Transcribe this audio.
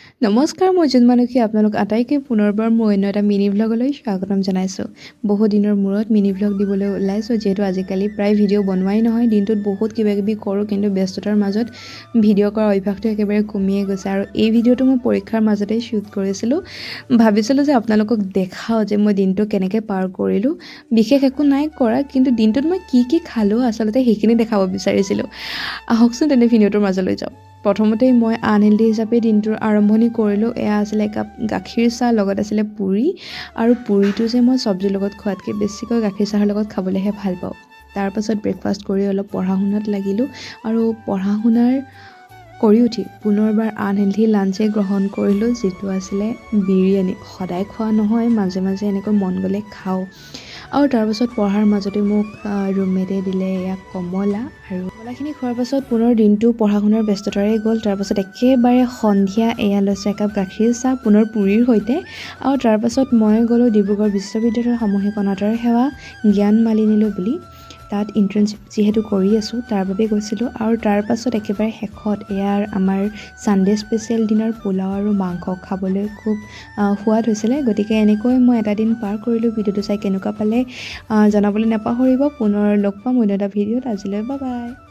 নমস্কাৰ মই জোনমানুখী আপোনালোক আটাইকে পুনৰবাৰ মই অন্য এটা মিনি ভ্লগলৈ স্বাগতম জনাইছোঁ। বহু দিনৰ মূৰত মিনি ভ্লগ দিবলৈ ওলাইছোঁ, যিহেতু আজিকালি প্ৰায় ভিডিঅ' বনোৱাই নহয়। দিনটোত বহুত কিবাকিবি কৰোঁ, কিন্তু ব্যস্ততাৰ মাজত ভিডিঅ' কৰাৰ অভ্যাসটো একেবাৰে কমিয়ে গৈছে। আৰু এই ভিডিঅ'টো মই পৰীক্ষাৰ মাজতেই শ্বুট কৰিছিলোঁ। ভাবিছিলোঁ যে আপোনালোকক দেখাওঁ যে মই দিনটো কেনেকৈ পাৰ কৰিলোঁ। বিশেষ একো নাই কৰা, কিন্তু দিনটোত মই কি খালোঁ আচলতে সেইখিনি দেখাব বিচাৰিছিলোঁ। আহকচোন তেনে ভিডিঅ'টোৰ মাজলৈ যাওঁ। প্ৰথমতেই মই আনহেল্ডি হিচাপে দিনটোৰ আৰম্ভণি কৰিলোঁ। এয়া আছিলে একাপ গাখীৰ চাহ, লগত আছিলে পুৰি। আৰু পুৰিটো যে মই চব্জিৰ লগত খোৱাতকৈ বেছিকৈ গাখীৰ চাহৰ লগত খাবলৈহে ভাল পাওঁ। তাৰপাছত ব্ৰেকফাষ্ট কৰি অলপ পঢ়া শুনাত লাগিলোঁ। আৰু পঢ়া শুনাৰ কৰি উঠি পুনৰবাৰ আনহেল্ডি লাঞ্চে গ্ৰহণ কৰিলোঁ, যিটো আছিলে বিৰিয়ানী। সদায় খোৱা নহয়, মাজে মাজে এনেকৈ মন গ'লে খাওঁ। আৰু তাৰপাছত পঢ়াৰ মাজতে মোক ৰুমমেটে দিলে এয়া কমলা। আৰু কমলাখিনি খোৱাৰ পাছত পুনৰ দিনটো পঢ়া শুনাৰ ব্যস্ততাৰে গ'ল। তাৰপাছত একেবাৰে সন্ধিয়া এয়া লৈছোঁ একাপ গাখীৰ চাহ, পুনৰ পুৰিৰ সৈতে। আৰু তাৰপাছত মই গ'লোঁ ডিব্ৰুগড় বিশ্ববিদ্যালয়ৰ সামূহিক অনাতাঁৰ সেৱা জ্ঞান মালিনীলৈ বুলি। তাত ইণ্টাৰ্ণশ্বিপ যিহেতু কৰি আছোঁ, তাৰ বাবে গৈছিলোঁ। আৰু তাৰপাছত একেবাৰে শেষত এয়াৰ আমাৰ ছানডে স্পেচিয়েল ডিনাৰ পোলাও আৰু মাংস খাবলৈ খুব সোৱাদ হৈছিলে। গতিকে এনেকৈ মই এটা দিন পাৰ কৰিলোঁ। ভিডিঅ'টো চাই কেনেকুৱা পালে জনাবলৈ নাপাহৰিব। পুনৰ লগ পাম অন্য এটা ভিডিঅ'ত। আজিলৈ বাই বাই।